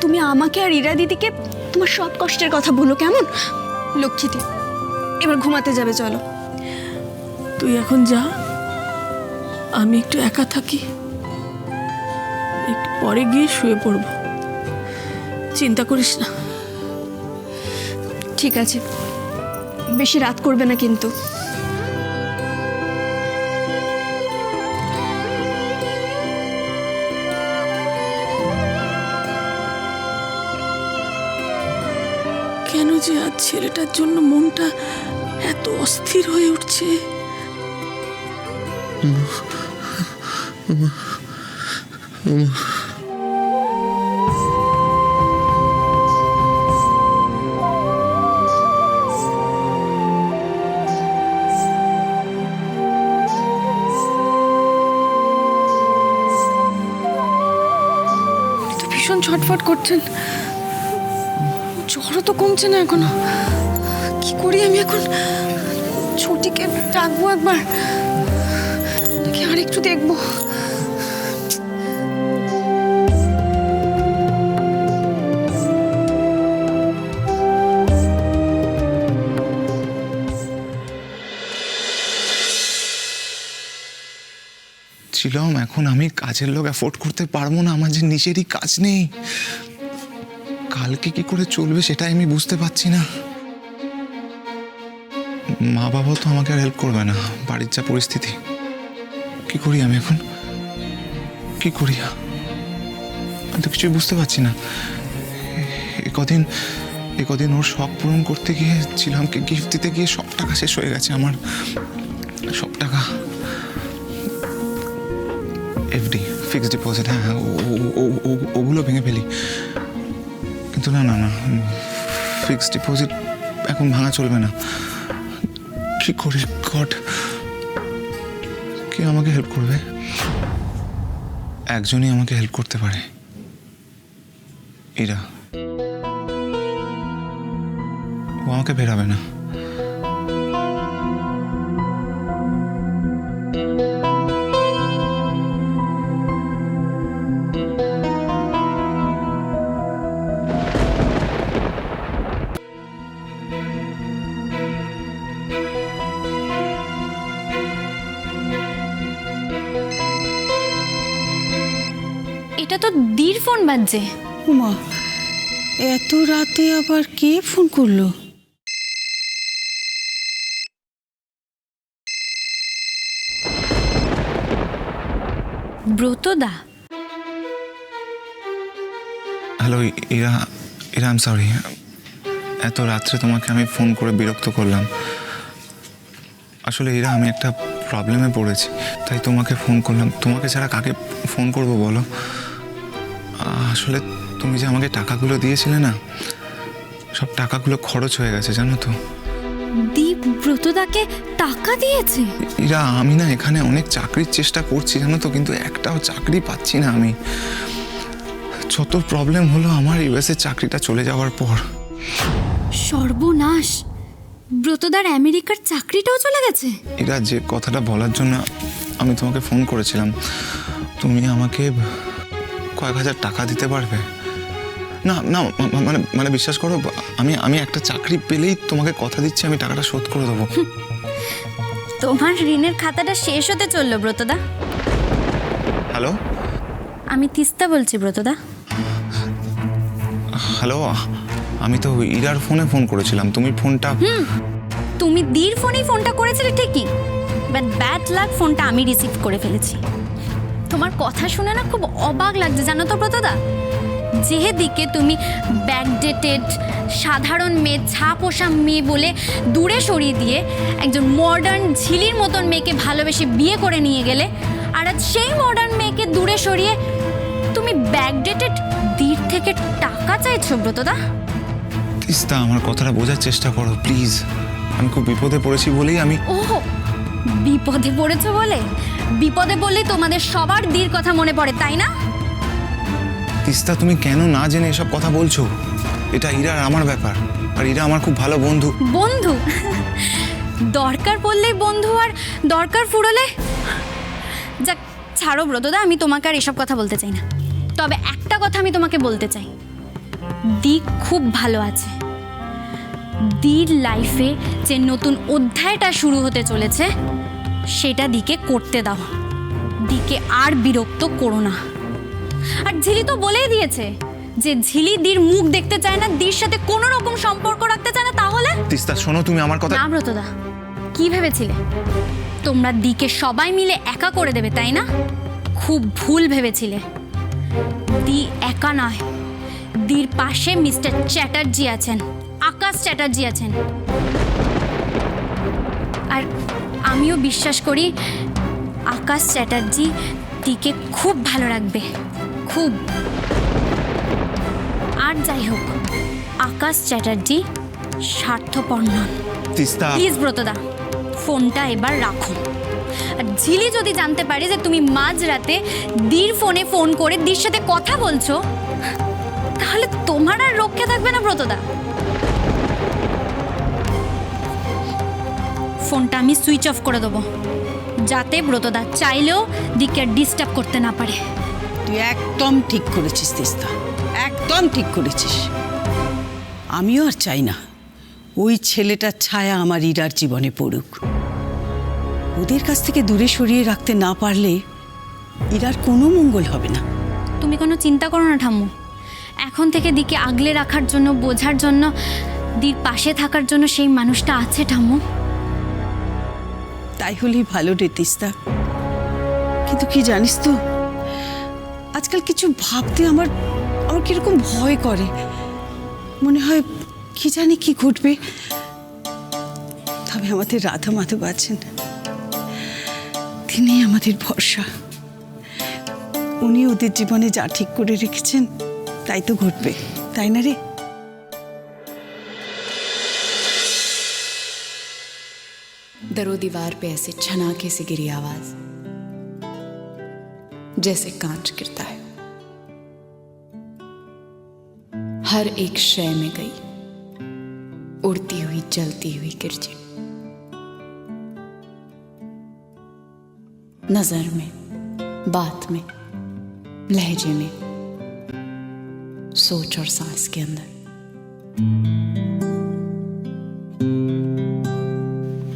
তুমি আমাকে আর ইরা দিদিকে তোমার সব কষ্টের কথা বলো, কেমন? লক্ষ্মীটি, এবার ঘুমাতে যাবে, চলো। তুই এখন যা, আমি একটু একা থাকি, একটু পরে গিয়ে শুয়ে পড়ব। চিন্তা করিস না। ঠিক আছে, বেশি রাত করবে না কিন্তু। কেন যে আজ ছেলেটার জন্য মনটা এত অস্থির হয়ে উঠছে। ভীষণ ছটফট করছেন, জ্বরও তো কমছে না এখনো। কি করি আমি এখন? ছুটিকে ডাকবো একবার, নাকি আর একটু দেখবো? ছিলাম, এখন আমি কাজের লোক অ্যাফোর্ড করতে পারবো না, আমার যে নিজেরই কাজ নেই। কালকে কি করে চলবে সেটাই আমি বুঝতে পারছি না। মা বাবা তো আমাকে আর হেল্প করবে না, বাড়ির যা পরিস্থিতি। কি করি আমি এখন? কি করি আমি তো কিছুই বুঝতে পারছি না। একদিন ওর শখ পূরণ করতে গিয়ে ছিলামকে গিফট দিতে গিয়ে সব টাকা শেষ হয়ে গেছে আমার, সব টাকা। এফডি, ফিক্সড ডিপোজিট, হ্যাঁ ওগুলো ভেঙে ফেলি। কিন্তু না না না, ফিক্সড ডিপোজিট এখন ভাঙা চলবে না। কি করি গড? কে আমাকে হেল্প করবে? একজনই আমাকে হেল্প করতে পারে, ইরা। ও আমাকে বেরাবে না। এটা তো দীর ফোন বাজছে। উমা, এত রাতে আবার কে ফোন করলো? ব্রতদা? Hello Ira, Ira I am sorry, এত রাত্রে তোমাকে আমি ফোন করে বিরক্ত করলাম। আসলে ইরা, আমি একটা প্রবলেমে পড়েছি, তাই তোমাকে ফোন করলাম। তোমাকে ছাড়া কাকে ফোন করবো বলো? আসলে তুমি যে আমাকে টাকাগুলো দিয়েছিলে না, সব টাকাগুলো খরচ হয়ে গেছে, জানো তো। দীপ ব্রতদাকে টাকা দিয়েছে? ইরা, আমি না এখানে অনেক চাকরির চেষ্টা করছি, জানো তো, কিন্তু একটাও চাকরি পাচ্ছি না আমি। যত প্রবলেম হলো আমার ইউএসএ চাকরিটা চলে যাওয়ার পর। সর্বনাশ! ব্রতদার আমেরিকার চাকরিটাও চলে গেছে? এরা, যে কথাটা বলার জন্য আমি তোমাকে ফোন করেছিলাম, তুমি আমাকে কয়েক হাজার টাকা দিতে পারবে? না না, মানে বিশ্বাস করো, আমি একটা চাকরি পেলেই তোমাকে কথা দিচ্ছি আমি টাকাটা শোধ করে দেবো। তোমার ঋণের খাতাটা শেষ হতে চললো ব্রতদা। হ্যালো, আমি তিস্তা বলছি ব্রতদা। হ্যালো, আমি তো ইরার ফোনে ফোন করেছিলাম, তুমি ফোনটা। তুমি দীর ফোনেই ফোনটা করেছিলে ঠিকই, বাট ব্যাড লাক, ফোনটা আমি রিসিভ করে ফেলেছি। তোমার কথা শুনে না খুব অবাক লাগছে, জানো তো ব্রতদা। যেদিকে তুমি ব্যাকডেটেড সাধারণ মেয়ে, ছা পোষা মেয়ে বলে দূরে সরিয়ে দিয়ে একজন মডার্ন ঝিলির মতন মেয়েকে ভালোবেসে বিয়ে করে নিয়ে গেলে, আর আজ সেই মডার্ন মেয়েকে দূরে সরিয়ে তুমি ব্যাকডেটেড দীর থেকে টাকা চাইছো ব্রতদা। তিস্তা, আমার কথাটা বোঝার চেষ্টা করো প্লিজ। আমি খুব বিপদে পড়েছি বলেই আমি। ও, বিপদে পড়েছো বলে? বিপদে পড়লেই তোমাদের সবার দীর কথা মনে পড়ে, তাই না? তিস্তা, তুমি কেন না জেনে এসব কথা বলছো? এটা ইরা আর আমার ব্যাপার, আর ইরা আমার খুব ভালো বন্ধু। বন্ধু? দরকার পড়লেই বন্ধু, আর দরকার ফুরলে যাক, ছাড়ো ব্রতদা, আমি তোমাকে আর এসব কথা বলতে চাই না। তবে একটা কথা আমি তোমাকে বলতে চাই, দি খুব ভালো আছে। দির লাইফে যে নতুন অধ্যায়টা শুরু হতে চলেছে সেটা দিকে করতে দাও। দিকে আর বিরক্ত করো না। আর ঝিলি তো বলেই দিয়েছে যে ঝিলি দির মুখ দেখতে চায় না, দির সাথে কোনো রকম সম্পর্ক রাখতে চায় না। তাহলে তিস্তা শোনো, তুমি আমার কথা। না ব্রতদা, কি ভেবেছিলে তোমরা দিকে সবাই মিলে একা করে দেবে, তাই না? খুব ভুল ভেবেছিলে। দি একা নয়, দির পাশে মিস্টার চ্যাটার্জি আছেন, আকাশ চ্যাটার্জি আছেন। আর আমিও বিশ্বাস করি আকাশ চ্যাটার্জি দিকে খুব ভালো রাখবে, খুব। আর যাই হোক, আকাশ চ্যাটার্জি স্বার্থপর নন। তিস্তা প্লিজ ব্রতদা, ফোনটা এবার রাখো। আর ঝিলি যদি জানতে পারে যে তুমি মাঝরাতে দির ফোনে ফোন করে দির সাথে কথা বলছো, তাহলে তোমার আর রক্ষা থাকবে না ব্রতদা। ফোনটা আমি সুইচ অফ করে দেবো, যাতে ব্রতদা চাইলেও দিকে আর ডিস্টার্ব করতে না পারে। তুই একদম ঠিক করেছিস তিস্তা, একদম ঠিক করেছিস। আমিও আর চাই না ওই ছেলেটার ছায়া আমার ইরার জীবনে পড়ুক। ওদের কাছ থেকে দূরে সরিয়ে রাখতে না পারলে ইরার কোনো মঙ্গল হবে না। তুমি কোনো চিন্তা করো না ঠাম্মু। এখন থেকে দিকে আগলে রাখার জন্য, বোঝার জন্য, দির পাশে থাকার জন্য সেই মানুষটা আছে ঠাম্মু। তাই হলেই ভালো রে তিস্তা। কিন্তু কি জানিস তো, আজকাল কিছু ভাবতে আমার কিরকম ভয় করে। মনে হয় কি জানি কি ঘটবে। তবে আমাদের রাধা মাধব আছেন, তিনি আমাদের ভরসা। উনি ওদের জীবনে যা ঠিক করে রেখেছেন তাই তো ঘটবে, তাই না রে? दरो दीवार पे ऐसे छनाके से गिरी आवाज, जैसे कांच गिरता है। हर एक शय में गई, उड़ती हुई जलती हुई गिरजी। नजर में, बात में, लहजे में, सोच और सांस के अंदर।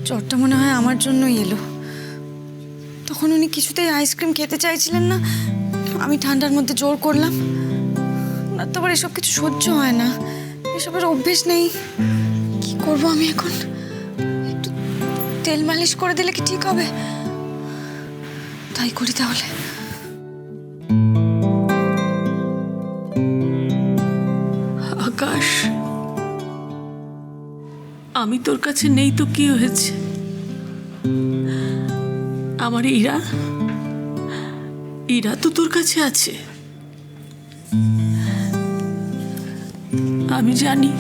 জ্বরটা মনে হয় আমার জন্যই এলো। তখন উনি কিছুতেই আইসক্রিম খেতে চাইছিলেন না, আমি ঠান্ডার মধ্যে জোর করলাম। ওনার তো আবার এসব কিছু সহ্য হয় না, এসবের অভ্যেস নেই। কি করব আমি এখন? একটু তেল মালিশ করে দিলে কি ঠিক হবে? তাই করি তাহলে। আকাশ, আমি তোর কাছে নেই তো কি হয়েছে? আমার ইরা তো তোর কাছে আছে। আমি জানি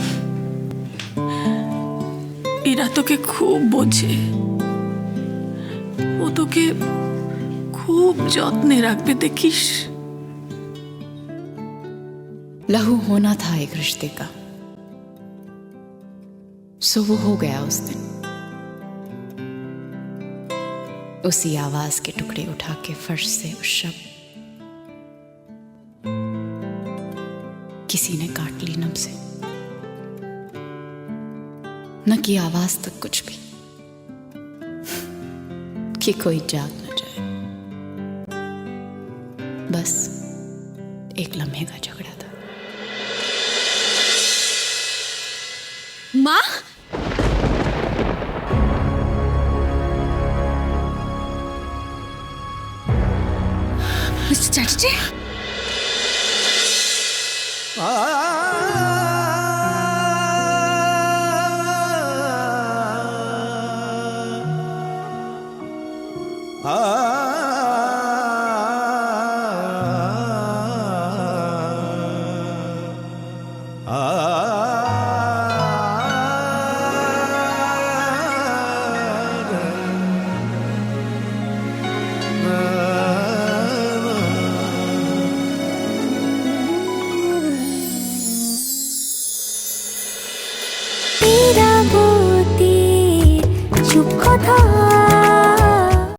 ইরা তোকে খুব বোঝে, ও তোকে খুব যত্নে রাখবে, দেখিস। लहू होना था एक रिश्ते का, सो वो हो गया उस दिन। उसी आवाज के टुकड़े उठा के फर्श से उस शब्द किसी ने काट ली नब से, न की आवाज तक कुछ भी, कि कोई जाग न जाए। बस एक लम्हे का झगड़ा था। মা, মিস্টার চ্যাটার্জি,